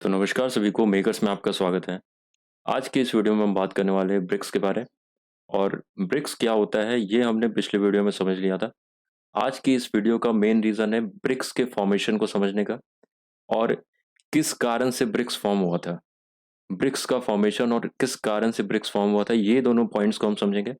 तो नमस्कार सभी को मेकर्स में आपका स्वागत है। आज के इस वीडियो में हम बात करने वाले हैं ब्रिक्स के बारे। और ब्रिक्स क्या होता है ये हमने पिछले वीडियो में समझ लिया था। आज की इस वीडियो का मेन रीज़न है ब्रिक्स के फॉर्मेशन को समझने का और किस कारण से ब्रिक्स फॉर्म हुआ था। ब्रिक्स का फॉर्मेशन और किस कारण से ब्रिक्स फॉर्म हुआ था ये दोनों पॉइंट्स को हम समझेंगे।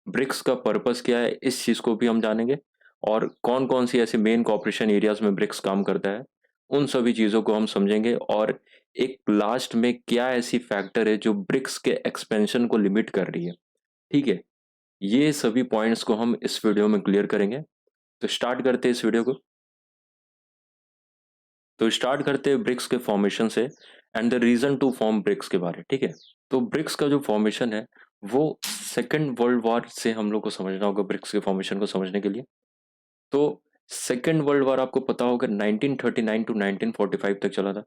ब्रिक्स का पर्पस क्या है इस चीज़ को भी हम जानेंगे और कौन-कौन सी ऐसे मेन कोऑपरेशन एरियाज़ में ब्रिक्स काम करता है, उन सभी चीज़ों को हम समझेंगे और एक लास्ट में क्या ऐसी फैक्टर है जो ब्रिक्स के एक्सपेंशन को लिमिट कर रही है, ठीक है? ये सभी पॉइंट्स को हम इस वीडियो में क्लियर करेंगे। तो स्टार्ट करते हैं इस वीडियो को। तो स्टार्ट करते हैं ब्रिक्स के फॉर्मेशन से and the reason to form BRICS के बारे, ठीक है? तो ब्रिक्स का जो फॉर्मेशन है, वो सेकंड वर्ल्ड वॉर से हम लोग को समझना होगा ब्रिक्स के फॉर्मेशन को समझने के लिए। तो सेकेंड वर्ल्ड वॉर आपको पता होगा 1939 टू 1945 तक चला था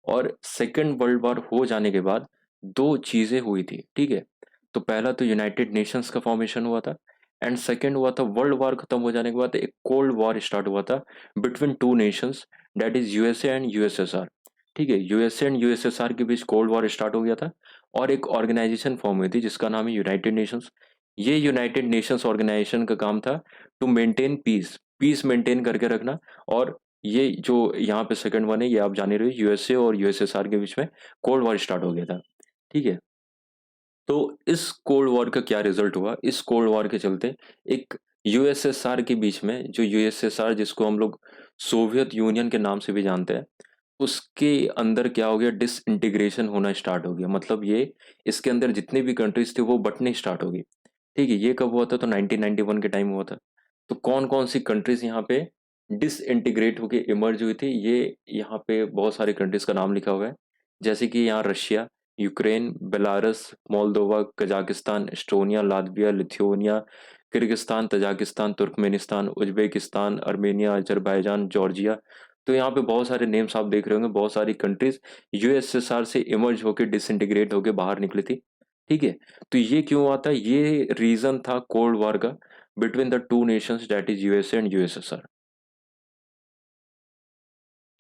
और सेकेंड वर्ल्ड वॉर हो जाने के बाद दो चीजें हुई थी, ठीक है? तो पहला तो यूनाइटेड नेशंस का फॉर्मेशन हुआ था एंड सेकेंड हुआ था वर्ल्ड वॉर खत्म हो जाने के बाद एक कोल्ड वॉर स्टार्ट हुआ था between two nations, that is USA and USSR. ठीक है, यूएसए एंड यूएसएसआर के बीच कोल्ड वॉर स्टार्ट हो गया था और एक ऑर्गेनाइजेशन फॉर्म हुई थी जिसका नाम है यूनाइटेड नेशंस। ये यूनाइटेड नेशंस ऑर्गेनाइजेशन का काम था to maintain peace, peace maintain करके रखना। और ये जो यहाँ पे सेकंड वन है ये आप जान ही रहे हो, यूएसए और यूएसएसआर के बीच में कोल्ड वॉर स्टार्ट हो गया था, ठीक है? तो इस कोल्ड वॉर का क्या रिजल्ट हुआ? इस कोल्ड वॉर के चलते एक यूएसएसआर के बीच में, जो यूएसएसआर जिसको हम लोग सोवियत यूनियन के नाम से भी जानते हैं, उसके अंदर क्या हो गया, डिसइंटीग्रेशन होना स्टार्ट हो गया। मतलब ये इसके अंदर जितनी भी कंट्रीज थी वो बंटनी स्टार्ट हो गई। ठीक है, ये कब हुआ था? तो 1991 के टाइम हुआ था। तो कौन-कौन सी कंट्रीज़ यहाँ पे डिसइंटीग्रेट होके इमर्ज हुई थी, ये यहाँ पे बहुत सारी कंट्रीज़ का नाम लिखा हुआ है। जैसे कि यहाँ Russia, Ukraine, Belarus, Moldova, Kazakhstan, Estonia, Latvia, Lithuania, Kyrgyzstan, Tajikistan, Turkmenistan, Uzbekistan, Armenia, Azerbaijan, Georgia. तो यहाँ पे बहुत सारे नेम्स आप देख रहे होंगे, बहुत सारी कंट्रीज़ यूएसएसआर से इमर्ज होके डिसइंटीग्रेट होके बाहर निकली थी। ठीक है? तो ये क्यों हुआ था? ये रीज़न था कोल्ड वॉर का between the two nations, that is USA and USSR.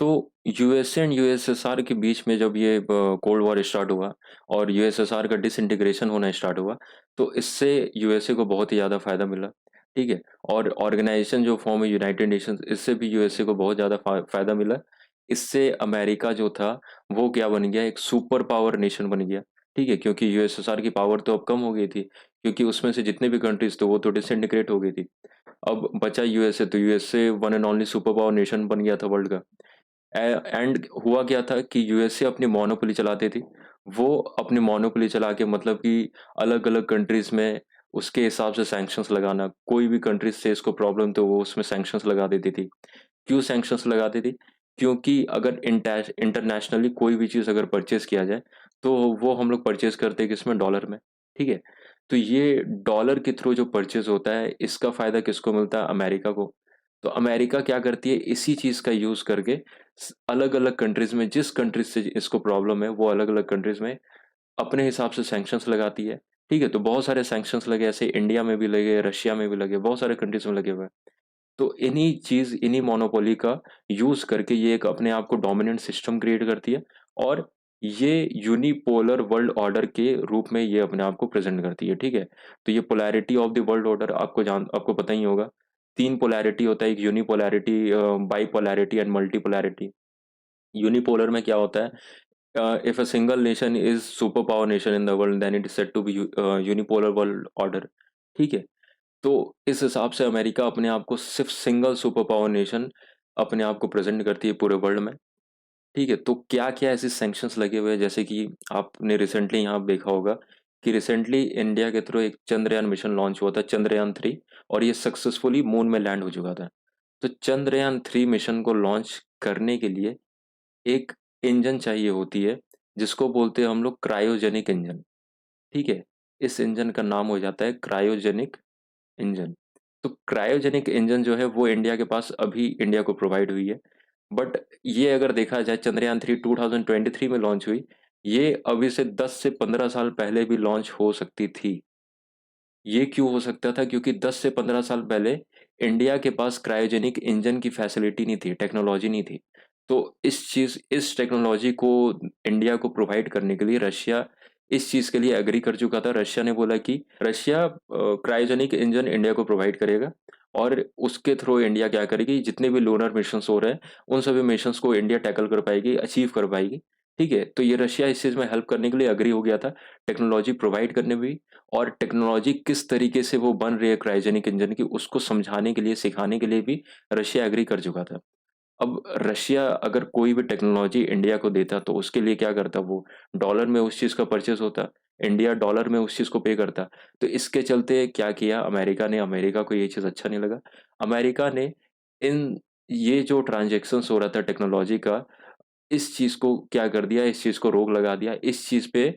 तो यूएसए एंड यूएसएसआर के बीच में जब ये कोल्ड वॉर स्टार्ट हुआ और यूएसएसआर का डिसइंटीग्रेशन होना स्टार्ट हुआ, तो इससे यूएसए को बहुत ही ज़्यादा फ़ायदा मिला, ठीक है? और ऑर्गेनाइज़ेशन जो फॉर्म है यूनाइटेड नेशंस, इससे भी यूएसए को बहुत ज़्यादा फ़ायदा मिला। इससे अमेरिका जो था, वो क्या बन गया, एक सुपर पावर नेशन बन गया, ठीक है? क्योंकि यूएसएसआर की पावर तो अब कम हो गई थी, क्योंकि उसमें से जितने भी कंट्रीज़ थे वो तो डिसइंटीग्रेट हो गई थी। अब बचा यूएसए, तो USA one and only super power nation बन गया था वर्ल्ड का। एंड हुआ क्या था कि यूएसए अपनी मोनोपोली चलाती थी। वो अपनी मोनोपोली चला के, मतलब कि अलग-अलग कंट्रीज़ में उसके हिसाब से सैंक्शंस लगाना। कोई भी कंट्री से इसको प्रॉब्लम तो वो उसमें सैंक्शंस लगा देती थी। क्यों सैंक्शंस लगाती थी? क्योंकि अगर इंटरनेशनली कोई भी चीज़ अगर परचेज़ किया जाए, तो वो हम लोग परचेज़ करते हैं किसमें? डॉलर में, ठीक है? तो ये डॉलर के थ्रू जो परचेज़ होता है, इसका फ़ायदा किसको मिलता है? अमेरिका को। तो अमेरिका क्या करती है, इसी चीज़ का यूज़ करके अलग-अलग कंट्रीज़ में, जिस कंट्रीज़ से इसको प्रॉब्लम है, वो अलग-अलग कंट्रीज़ में अपने हिसाब से सैंक्शंस लगाती है, ठीक है? तो बहुत सारे सैंक्शंस लगे, ऐसे इंडिया में भी लगे, रशिया में भी लगे, बहुत सारे कंट्रीज़ में लगे हुए हैं। तो इन्हीं मोनोपोली का यूज़ करके ये एक अपने आप को डोमिनेंट सिस्टम क्रिएट करती है और ये यूनिपोलर वर्ल्ड ऑर्डर के रूप में ये अपने आप को प्रेज़ेंट करती है, ठीक है? तो ये polarity of the world order आपको पता ही होगा। 3 पोलैरिटी होता है, एक unipolarity, bipolarity and multipolarity. Unipolar में क्या होता है, if a single nation is super power nation in the world, then it is said to be unipolar world order, ठीक है? तो इस हिसाब से अमेरिका अपने आप को सिर्फ सिंगल सुपर पावर नेशन अपने आप को प्रेजेंट करती है पूरे वर्ल्ड में, ठीक है? तो क्या क्या ऐसे सैंक्शंस लगे हुए हैं, जैसे कि आपने रिसेंटली यहाँ देखा होगा कि रिसेंटली इंडिया के थ्रू एक चंद्रयान मिशन लॉन्च हुआ था, चंद्रयान 3, और ये सक्सेसफुली मून में लैंड हो चुका था। तो चंद्रयान 3 मिशन को लॉन्च करने के लिए एक इंजन चाहिए होती है, जिसको बोलते हैं हम लोग क्रायोजेनिक इंजन, ठीक है? इस इंजन का नाम हो जाता है क्रायोजेनिक इंजन। तो क्रायोजेनिक इंजन जो है वो इंडिया के पास अभी इंडिया को प्रोवाइड हुई है। बट ये अगर देखा जाए, चंद्रयान 3 2023 में लॉन्च हुई, ये अभी से 10 से 15 साल पहले भी लॉन्च हो सकती थी। ये क्यों हो सकता था? क्योंकि 10 से 15 साल पहले इंडिया के पास क्रायोजेनिक इंजन की फैसिलिटी नहीं थी, टेक्नोलॉजी नहीं थी। तो इस टेक्नोलॉजी को इंडिया को प्रोवाइड करने के लिए रशिया इस चीज़ के लिए एग्री कर चुका था। रशिया ने बोला कि रशिया क्रायोजेनिक इंजन इंडिया को प्रोवाइड करेगा और उसके थ्रू इंडिया क्या करेगी, जितने भी लूनर मिशंस हो रहे हैं, उन सभी मिशंस को इंडिया टैकल कर पाएगी, अचीव कर पाएगी। ठीक है? तो ये रशिया इस चीज़ में हेल्प करने के लिए एग्री हो गया था, टेक्नोलॉजी प्रोवाइड करने में भी और टेक्नोलॉजी किस तरीके से वो बन रही है क्रायोजेनिक इंजन की, उसको समझाने के लिए, सिखाने के लिए भी रशिया एग्री कर चुका था। अब रशिया अगर कोई भी टेक्नोलॉजी इंडिया को देता तो उसके लिए क्या करता वो? डॉलर में उस चीज़ का परचेज़ होता, इंडिया डॉलर में उस चीज़ को पे करता। तो इसके चलते क्या किया अमेरिका ने, अमेरिका को ये चीज़ अच्छा नहीं लगा। अमेरिका ने इन ये जो ट्रांज़ैक्शंस हो रहा था टेक्नोलॉजी का, इस चीज़ को क्या कर दिया, इस चीज़ को रोक लगा दिया, इस चीज़ पे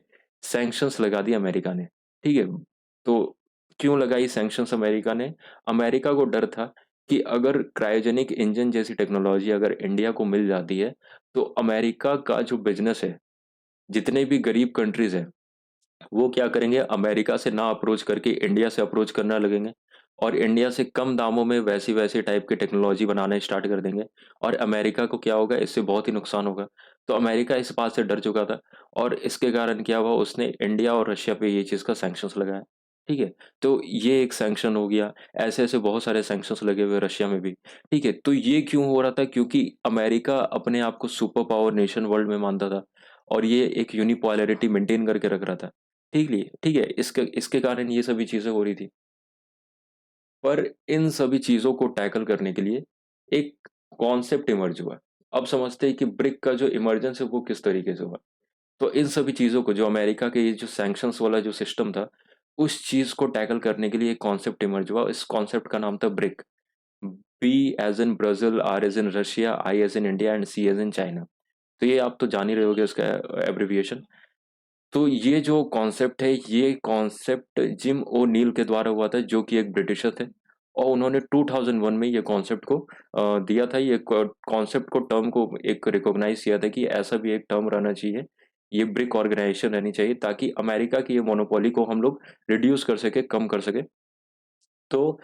सैंक्शंस लगा दिए अमेरिका ने, ठीक है? तो क्यों लगाई सैंक्शंस अमेरिका ने? अमेरिका को डर था कि अगर क्रायोजेनिक इंजन जैसी टेक्नोलॉजी अगर इंडिया को मिल जाती है, तो अमेरिका का जो बिज़नेस है, जितने भी गरीब कंट्रीज़ हैं, वो क्या करेंगे अमेरिका से ना अप्रोच करके इंडिया से अप्रोच करने लगेंगे और इंडिया से कम दामों में वैसी-वैसी टाइप की टेक्नोलॉजी बनाना स्टार्ट कर देंगे और अमेरिका को क्या होगा इससे बहुत ही नुकसान होगा। तो अमेरिका इस बात से डर चुका था और इसके कारण क्या हुआ उसने इंडिया और रशिया पे ये चीज़ का सैंक्शंस लगाया। ठीक है? तो ये एक सैंक्शन हो गया, ऐसे-ऐसे बहुत सारे सैंक्शंस लगे हुए हैं रशिया में भी। ठीक है? तो ये क्यों हो रहा था? क्योंकि अमेरिका अपने आप को सुपर पावर नेशन वर्ल्ड में मानता था और ये एक यूनिपोलैरिटी मेंटेन करके रख रहा था। ठीक है, इसके इसके कारण ये सभी चीज़ें हो रही थी। पर इन सभी चीज़ों को टैकल करने के लिए एक कॉन्सेप्ट इमर्ज हुआ। अब समझते हैं कि ब्रिक का जो इमर्जेंस है वो किस तरीके से हुआ। तो इन सभी चीज़ों को जो अमेरिका के ये जो सैंक्शंस वाला जो सिस्टम था, उस चीज़ को टैकल करने के लिए एक कॉन्सेप्ट इमर्ज हुआ। इस कॉन्सेप्ट का नाम था BRIC. B as in Brazil, R as in Russia, I as in India and C as in China. तो ये आप तो जान ही रहे होंगे उसका एब्रिविएशन। तो ये जो कॉन्सेप्ट है, ये कॉन्सेप्ट जिम ओ'नील के द्वारा हुआ था, जो कि एक ब्रिटिशर थे और उन्होंने 2001 में ये कॉन्सेप्ट को दिया था। ये कॉन्सेप्ट को टर्म को एक रिकॉग्नाइज़ किया था कि ऐसा भी एक टर्म रहना चाहिए। ये ब्रिक ऑर्गेनाइज़ेशन रहनी चाहिए ताकि अमेरिका की ये मोनोपोली को हम लोग रिड्यूस कर सकें, कम कर सकें। तो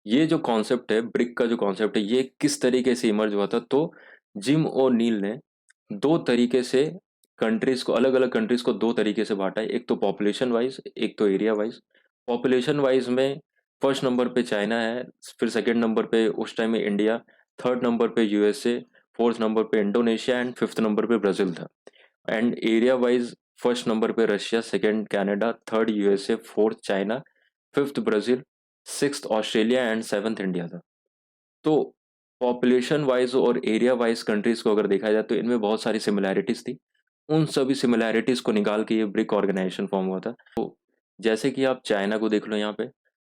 ये जो कॉन्सेप्ट है, ब्रिक का जो कॉन्सेप्ट है, ये किस तरीके से इमर्ज हुआ था? तो जिम ओ'नील ने 2 तरीके से कंट्रीज़ को अलग-अलग कंट्रीज़ को 2 तरीके से बाँटा है। एक तो पॉपुलेशन वाइज़, एक तो एरिया वाइज़। पॉपुलेशन वाइज़ में फर्स्ट नंबर पे चाइना है, फिर सेकंड नंबर पे उस टाइम में इंडिया, थर्ड नंबर पे यूएसए, फोर्थ नंबर पे इंडोनेशिया एंड फिफ्थ नंबर पे ब्राज़ील था। And area wise first number पे Russia, second Canada, third USA, fourth China, fifth Brazil, sixth Australia and seventh India था। तो population wise और area wise countries को अगर देखा जाए तो इनमें बहुत सारी सिमिलैरिटीज़ थी। उन सभी सिमिलैरिटीज़ को निकाल के ये ब्रिक ऑर्गेनाइज़ेशन फॉर्म हुआ था। तो जैसे कि आप चाइना को देख लो यहाँ पे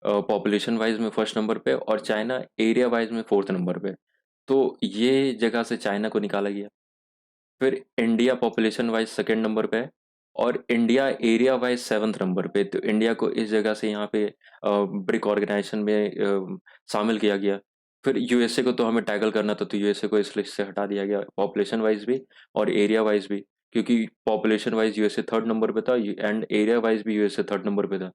पॉपुलेशन वाइज़ में फर्स्ट नंबर पे और चाइना एरिया वाइज़ में फोर्थ नंबर पे। तो ये जगह से चाइना को निकाला गया। फिर India population wise second number पे है और India area wise seventh number पे। तो इंडिया को इस जगह से यहाँ पे ब्रिक ऑर्गेनाइज़ेशन में शामिल किया गया। फिर यूएसए को तो हमें टैकल करना था, तो यूएसए को इस लिस्ट से हटा दिया गया, पॉपुलेशन वाइज़ भी और एरिया वाइज़ भी। क्योंकि population wise USA third number पे था एंड एरिया वाइज़ भी यूएसए थर्ड नंबर पे था।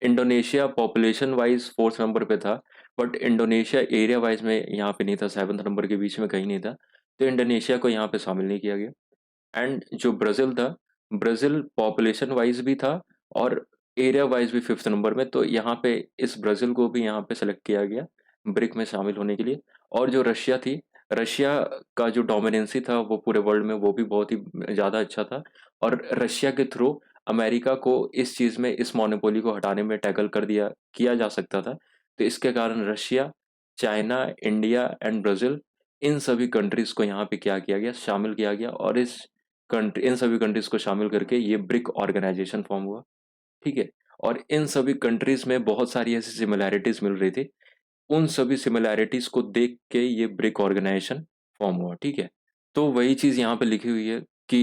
Indonesia population wise fourth number पे था, बट इंडोनेशिया एरिया वाइज़ में यहाँ पे नहीं था, सेवंथ नंबर के बीच में कहीं नहीं था। तो इंडोनेशिया को यहाँ पे शामिल नहीं किया गया। एंड जो ब्राज़ील था, ब्राज़ील पॉपुलेशन वाइज़ भी था और एरिया वाइज़ भी 5th नंबर में, तो यहाँ पे इस ब्राज़ील को भी यहाँ पे सेलेक्ट किया गया, ब्रिक में शामिल होने के लिए। और जो रशिया थी, रशिया का जो डोमिनेंसी था वो पूरे वर्ल्ड में वो भी बहुत ही ज़्यादा अच्छा था और रशिया के थ्रू अमेरिका को इस चीज़ में इस मोनोपोली को हटाने में टैकल किया जा सकता था। तो इसके कारण Russia, China, India and Brazil इन सभी कंट्रीज़ को यहाँ पे क्या किया गया, शामिल किया गया और इन सभी कंट्रीज़ को शामिल करके ये ब्रिक ऑर्गेनाइज़ेशन फॉर्म हुआ, ठीक है? और इन सभी कंट्रीज़ में बहुत सारी ऐसी सिमिलैरिटीज़ मिल रही थी। उन सभी सिमिलैरिटीज़ को देख के ये ब्रिक ऑर्गेनाइज़ेशन फॉर्म हुआ, ठीक है? तो वही चीज़ यहाँ पे लिखी हुई है कि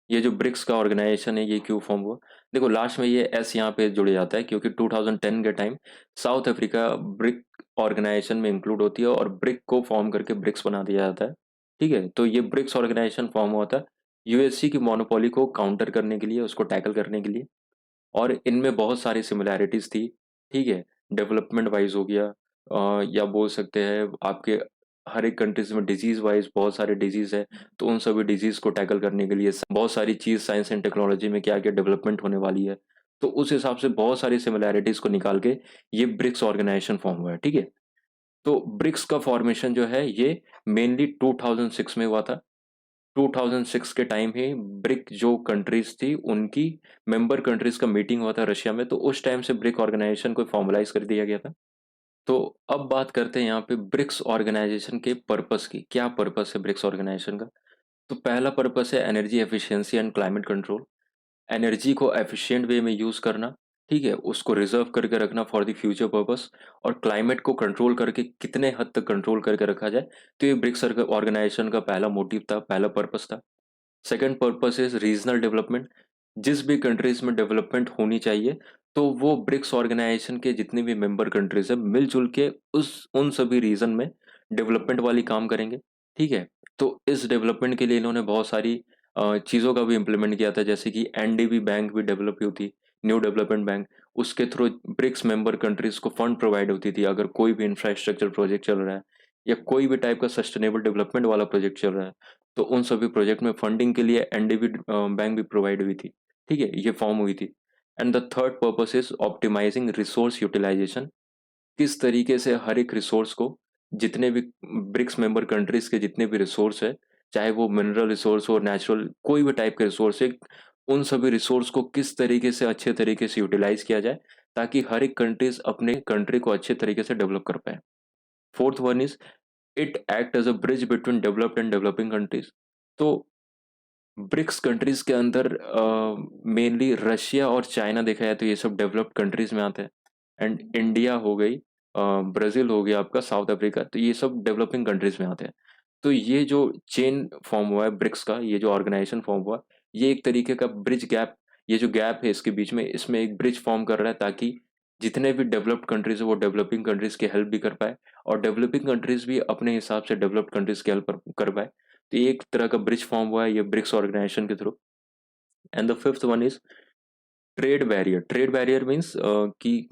ये जो ब्रिक्स का ऑर्गेनाइज़ेशन है ये क्यों फॉर्म हुआ? देखो लास्ट में ये एस यहाँ पे जुड़ जाता है क्योंकि 2010 के time South Africa BRIC organisation में इंक्लूड होती है और ब्रिक को फॉर्म करके ब्रिक्स बना दिया जाता है, ठीक है? तो ये ब्रिक्स ऑर्गेनाइज़ेशन फॉर्म हुआ था यूएसए की मोनोपोली को काउंटर करने के लिए, उसको टैकल करने के लिए। और इनमें बहुत सारी सिमिलैरिटीज़ थी, ठीक है? डेवलपमेंट वाइज़ हो गया या बोल सकते हैं आपके हर एक कंट्रीज़ में डिज़ीज़ वाइज़ बहुत सारे डिज़ीज़ है, तो उन सभी डिज़ीज़ को टैकल करने के लिए स बहुत सारी चीज़ साइंस एंड टेक्नोलॉजी में क्या-क्या डेवलपमेंट होने वाली है। तो उस हिसाब से बहुत सारी सिमिलैरिटीज़ को निकाल के ये ब्रिक्स ऑर्गेनाइज़ेशन फॉर्म हुआ है, ठीक है? तो ब्रिक्स का फॉर्मेशन जो है ये मेनली 2006 में हुआ था। 2006 के टाइम ही ब्रिक जो कंट्रीज़ थी उनकी मेंबर कंट्रीज़ का मीटिंग हुआ था रशिया में, तो उस टाइम से ब्रिक ऑर्गेनाइज़ेशन को फॉर्मलाइज़ कर दिया गया था। तो अब बात करते हैं यहाँ पे ब्रिक्स ऑर्गेनाइजेशन के पर्पस की। क्या पर्पस है ब्रिक्स ऑर्गेनाइजेशन का? तो पहला पर्पस है energy efficiency and climate control. Energy को एफिशिएंट वे में यूज़ करना, ठीक है? उसको रिज़र्व करके रखना फॉर द फ्यूचर पर्पस और क्लाइमेट को कंट्रोल करके कितने हद तक कंट्रोल करके रखा जाए, तो ये ब्रिक्स ऑर्गेनाइजेशन का पहला मोटिव था, पहला पर्पस था। Second purpose is regional development. जिस भी कंट्रीज में डेवलपमेंट होनी चाहिए तो वो ब्रिक्स ऑर्गेनाइजेशन के जितने भी मेंबर कंट्रीज है मिलजुल के उस उन सभी रीजन में डेवलपमेंट वाली काम करेंगे, ठीक है? तो इस डेवलपमेंट के लिए इन्होंने बहुत सारी चीज़ों का भी इम्प्लीमेंट किया था, जैसे कि एनडीबी बैंक भी डेवलप हुई थी, न्यू डेवलपमेंट बैंक। उसके थ्रू ब्रिक्स मेंबर कंट्रीज को फंड प्रोवाइड होती थी अगर कोई भी इंफ्रास्ट्रक्चर प्रोजेक्ट चल रहा है या कोई भी टाइप का सस्टेनेबल डेवलपमेंट वाला प्रोजेक्ट चल रहा है, तो उन सभी प्रोजेक्ट में फंडिंग के लिए एनडीबी बैंक भी प्रोवाइड हुई थी, ठीक है? ये फॉर्म हुई थी। And the third purpose is optimising resource utilisation. किस तरीके से हर एक रिसोर्स को, जितने भी ब्रिक्स मेंबर कंट्रीज के जितने भी रिसोर्स है, चाहे वो मिनरल रिसोर्स हो, नेचुरल कोई भी टाइप के रिसोर्स है, उन सभी रिसोर्स को किस तरीके से अच्छे तरीके से यूटिलाइज किया जाए ताकि हर एक कंट्रीज अपने कंट्री को अच्छे तरीके से डेवलप कर पाए। Fourth one is it act as a bridge between developed and developing countries. तो ब्रिक्स कंट्रीज के अंदर मेनली रशिया और चाइना देखा जाए तो ये सब डेवलप्ड कंट्रीज में आते हैं। एंड इंडिया हो गई, ब्राज़ील हो गया आपका, साउथ अफ्रीका, तो ये सब डेवलपिंग कंट्रीज में आते हैं। तो ये जो चेन फॉर्म हुआ है ब्रिक्स का, ये जो ऑर्गेनाइजेशन फॉर्म हुआ, ये एक तरीके का ब्रिज गैप, ये जो गैप है इसके बीच में, इसमें एक ब्रिज फॉर्म कर रहा है ताकि जितने भी डेवलप्ड कंट्रीज है वो डेवलपिंग कंट्रीज की हेल्प भी कर पाए और डेवलपिंग कंट्रीज भी अपने हिसाब से डेवलप्ड कंट्रीज की हेल्प कर पाए। तो ये एक तरह का ब्रिज फॉर्म हुआ है ये ब्रिक्स ऑर्गेनाइजेशन के through. And the fifth one is trade barrier. Trade barrier means कि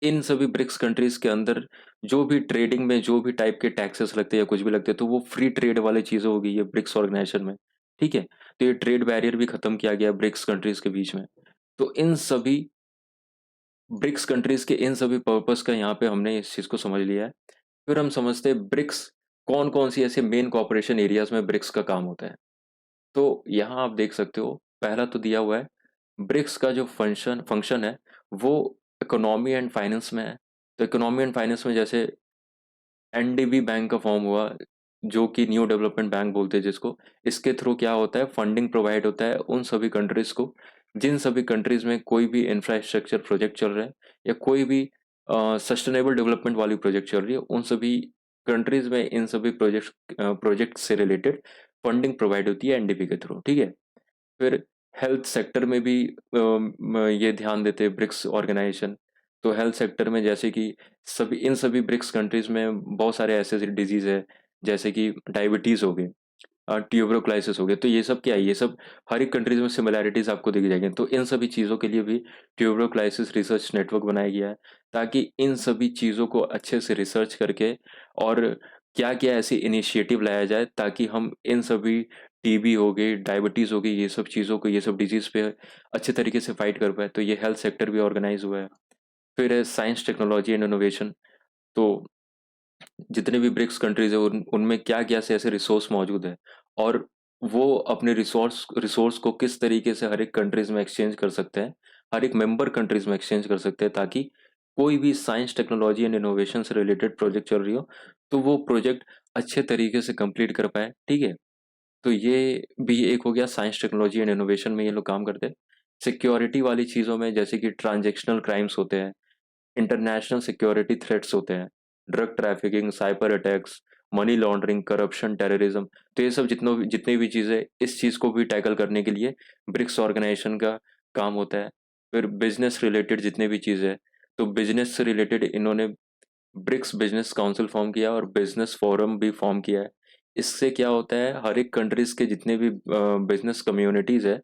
इन सभी ब्रिक्स कंट्रीज के अंदर जो भी ट्रेडिंग में जो भी टाइप के टैक्सेस लगते हैं या कुछ भी लगते हैं तो वो फ्री ट्रेड वाली चीज़ें होगी ये ब्रिक्स ऑर्गेनाइजेशन में, ठीक है? तो ये ट्रेड बैरियर भी खत्म किया गया ब्रिक्स कंट्रीज के बीच में। तो इन सभी ब्रिक्स कंट्रीज के इन सभी पर्पस का यहाँ पे हमने इस चीज़ को समझ लिया है। फिर हम समझते हैं ब्रिक्स कौन कौन सी ऐसे मेन कॉपरेशन एरियाज में ब्रिक्स का काम होता है। तो यहाँ आप देख सकते हो, पहला तो दिया हुआ है, ब्रिक्स का जो फंक्शन फंक्शन है, वो इकोनॉमी एंड फाइनेंस में है। तो इकोनॉमी एंड फाइनेंस में जैसे एनडीबी बैंक का फॉर्म हुआ, जो कि न्यू डेवलपमेंट बैंक बोलते हैं जिसको। इसके थ्रू क्या होता है, फंडिंग प्रोवाइड होता है उन सभी कंट्रीज़ को, जिन सभी कंट्रीज़ में कोई भी इंफ्रास्ट्रक्चर प्रोजेक्ट चल रहा है या कोई भी सस्टेनेबल डेवलपमेंट वाली प्रोजेक्ट चल रही है, उन सभी कंट्रीज़ में इन सभी प्रोजेक्ट से रिलेटेड फंडिंग प्रोवाइड होती है एनडीबी के थ्रू, ठीक है? फिर हेल्थ सेक्टर में भी ये ध्यान देते हैं ब्रिक्स ऑर्गेनाइजेशन। तो हेल्थ सेक्टर में जैसे कि सभी ब्रिक्स कंट्रीज में बहुत सारे ऐसे डिजीज है, जैसे कि डायबिटीज हो गए, ट्यूबरोक्लाइसिस हो गया। तो ये सब क्या है, ये सब हर एक कंट्रीज में सिमिलैरिटीज आपको दिख जाएगी। तो इन सभी चीज़ों के लिए भी ट्यूबरोक्लाइसिस रिसर्च नेटवर्क बनाया गया है ताकि इन सभी चीज़ों को अच्छे से रिसर्च करके और क्या क्या ऐसी इनिशिएटिव लाया जाए ताकि हम इन सभी टीबी हो गई, डायबिटीज़ हो गई, ये सब चीज़ों को, ये सब डिजीज़ पे अच्छे तरीके से फाइट कर पाए। तो ये हेल्थ सेक्टर भी ऑर्गेनाइज हुआ है। फिर है साइंस टेक्नोलॉजी एंड इनोवेशन। तो जितने भी ब्रिक्स कंट्रीज है उनमें क्या क्या से ऐसे रिसोर्स मौजूद है और वो अपने रिसोर्स रिसोर्स को किस तरीके से हर एक कंट्रीज में एक्सचेंज कर सकते हैं, हर एक मेंबर कंट्रीज में एक्सचेंज कर सकते हैं ताकि कोई भी साइंस टेक्नोलॉजी एंड इनोवेशन से रिलेटेड प्रोजेक्ट चल रही हो तो वो प्रोजेक्ट अच्छे तरीके से कंप्लीट कर पाए, ठीक है? तो ये भी एक हो गया, साइंस टेक्नोलॉजी एंड इनोवेशन में ये लोग काम करते हैं। सिक्योरिटी वाली चीज़ों में जैसे कि ट्रांजैक्शनल क्राइम्स होते हैं, इंटरनेशनल सिक्योरिटी थ्रेट्स होते हैं, drug trafficking, cyber attacks, money laundering, corruption, terrorism, तो ये सब जितनी भी चीज़ें, इस चीज़ को भी टैकल करने के लिए ब्रिक्स ऑर्गेनाइजेशन का काम होता है। फिर बिजनेस रिलेटेड जितने भी चीज़ें हैं, तो बिजनेस से रिलेटेड इन्होंने ब्रिक्स बिजनेस काउंसिल फॉर्म किया और बिजनेस फोरम भी फॉर्म किया है। इससे क्या होता है, हर एक कंट्रीज के जितने भी बिजनेस कम्युनिटीज है,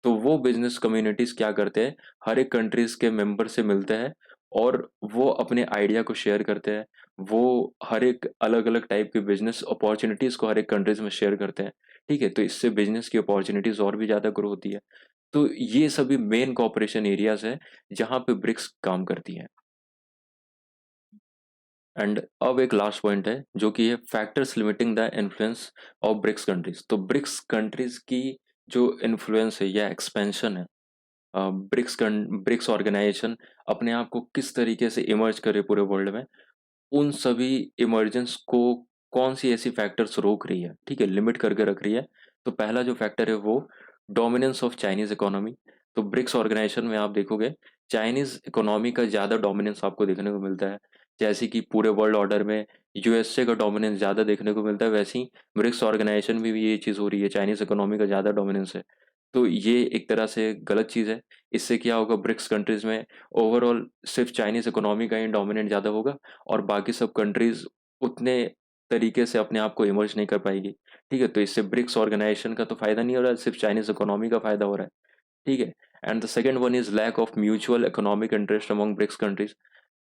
तो वो बिजनेस कम्युनिटीज क्या करते हैं, हर एक कंट्रीज के मेंबर से मिलते हैं और वो अपने आइडिया को शेयर करते हैं। वो हर एक अलग-अलग टाइप के बिज़नेस अपॉर्च्युनिटीज़ को हर एक कंट्रीज़ में शेयर करते हैं, ठीक है? तो इससे बिज़नेस की अपॉर्च्युनिटीज़ और भी ज़्यादा ग्रो होती है। तो ये सभी मेन कोऑपरेशन एरियाज़ हैं, जहाँ पे ब्रिक्स काम करती हैं। एंड अब एक लास्ट पॉइंट है, जो कि है factors limiting the influence of BRICS countries. तो ब्रिक्स कंट्रीज़ की जो इन्फ्लुएंस है या एक्सपेंशन है, ब्रिक्स ऑर्गेनाइजेशन अपने आप को किस तरीके से इमर्ज करे पूरे वर्ल्ड में, उन सभी इमर्जेंस को कौन-सी ऐसी फैक्टर्स रोक रही है, ठीक है? लिमिट करके रख रही है। तो पहला जो फैक्टर है वो डोमिनेंस ऑफ चाइनीज़ इकोनॉमी। तो ब्रिक्स ऑर्गेनाइजेशन में आप देखोगे चाइनीज़ इकोनॉमी का ज़्यादा डोमिनेंस आपको देखने को मिलता है। जैसे कि पूरे वर्ल्ड ऑर्डर में यूएसए का डोमिनेंस ज़्यादा देखने को मिलता है, वैसे ही ब्रिक्स ऑर्गेनाइजेशन में भी ये चीज़ हो रही है, चाइनीज़ इकोनॉमी का ज़्यादा डोमिनेंस है। तो ये एक तरह से गलत चीज़ है। इससे क्या होगा, ब्रिक्स कंट्रीज़ में ओवरऑल सिर्फ़ चाइनीज़ इकोनॉमी का ही डोमिनेंट ज़्यादा होगा और बाकी सब कंट्रीज़ उतने तरीके से अपने आप को इमर्ज नहीं कर पाएगी, ठीक है? तो इससे ब्रिक्स ऑर्गेनाइजेशन का तो फ़ायदा नहीं हो रहा है, सिर्फ़ चाइनीज़ इकोनॉमी का फ़ायदा हो रहा है, ठीक है? And the second one is lack of mutual economic interest among BRICS countries.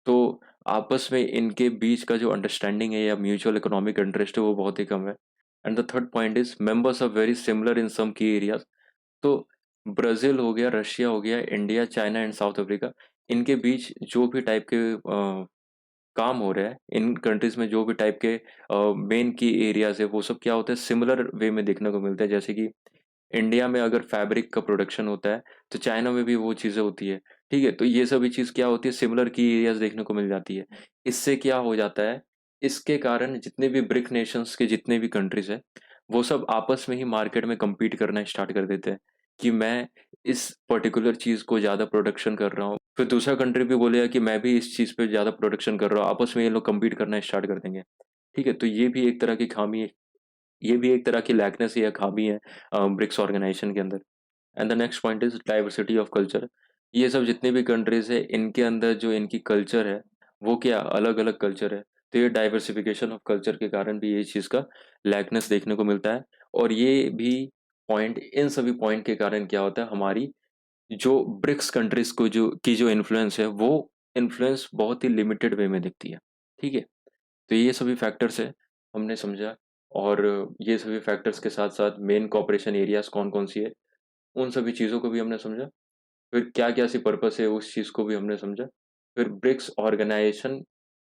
तो आपस में इनके बीच का जो अंडरस्टैंडिंग है या म्यूचुअल इकोनॉमिक इंटरेस्ट है, वो बहुत ही कम है। And the third point is members are very similar in some key areas. तो ब्राज़ील हो गया, रशिया हो गया, India, China and South Africa, इनके बीच जो भी टाइप के काम हो रहा है, इन कंट्रीज़ में जो भी टाइप के मेन की एरियाज़ है, वो सब क्या होता है, सिमिलर वे में देखने को मिलता है। जैसे कि इंडिया में अगर फैब्रिक का प्रोडक्शन होता है, तो चाइना में भी वो चीज़ें होती है, ठीक है? तो ये सभी चीज़ क्या होती है, सिमिलर की एरियाज़ देखने को मिल जाती है। इससे क्या हो जाता है, इसके कारण जितने भी ब्रिक नेशंस के जितने भी कंट्रीज़ हैं, वो सब आपस में ही मार्केट में कम्पीट करना स्टार्ट कर देते हैं, कि मैं इस पर्टिकुलर चीज़ को ज़्यादा प्रोडक्शन कर रहा हूँ। फिर दूसरा कंट्री भी बोलेगा कि मैं भी इस चीज़ पे ज़्यादा प्रोडक्शन कर रहा हूँ, आपस में ये लोग कम्पीट करना स्टार्ट कर देंगे, ठीक है? तो ये भी एक तरह की खामी है, ये भी एक तरह की लैकनेस या खामी है ब्रिक्स ऑर्गेनाइजेशन के अंदर। And the next point is diversity of culture. ये सब जितने भी कंट्रीज़ है, इनके अंदर जो इनकी कल्चर है, वो क्या अलग-अलग कल्चर है। तो ये डाइवर्सिफिकेशन ऑफ कल्चर के कारण भी ये चीज़ का लैकनेस देखने को मिलता है और ये भी पॉइंट, इन सभी पॉइंट के कारण क्या होता है, हमारी जो ब्रिक्स कंट्रीज़ को जो इन्फ्लुएंस है, वो इन्फ्लुएंस बहुत ही लिमिटेड वे में दिखती है, ठीक है? तो ये सभी फैक्टर्स हैं, हमने समझा और ये सभी फैक्टर्स के साथ-साथ मेन कोऑपरेशन एरियाज़ कौन-कौन सी है, उन सभी चीज़ों को भी हमने समझा। फिर क्या-क्या सी पर्पस है उस चीज़ को भी हमने समझा। फिर ब्रिक्स ऑर्गेनाइजेशन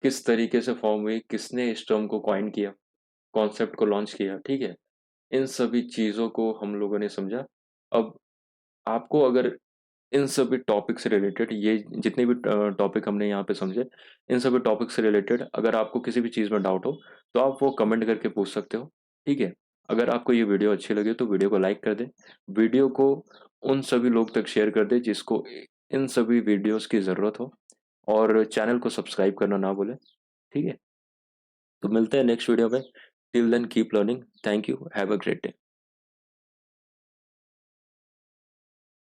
किस तरीके से फॉर्म हुई, किसने इस टर्म को कॉइन किया, कॉन्सेप्ट को लॉन्च किया, ठीक है? इन सभी चीज़ों को हम लोगों ने समझा। अब आपको अगर इन सभी टॉपिक से रिलेटेड ये जितने भी टॉपिक हमने यहाँ पे समझे, इन सभी टॉपिक से रिलेटेड अगर आपको किसी भी चीज़ में डाउट हो, तो आप वो कमेंट करके पूछ सकते हो, ठीक है? अगर आपको ये वीडियो अच्छी लगी तो वीडियो को लाइक कर दें। वीडियो को उन सभी लोग तक शेयर कर दें जिसको इन सभी वीडियोज़ की ज़रूरत हो और चैनल को सब्सक्राइब करना ना भूलें, ठीक है? तो मिलते हैं नेक्स्ट वीडियो में। Till then keep learning. Thank you. Have a great day.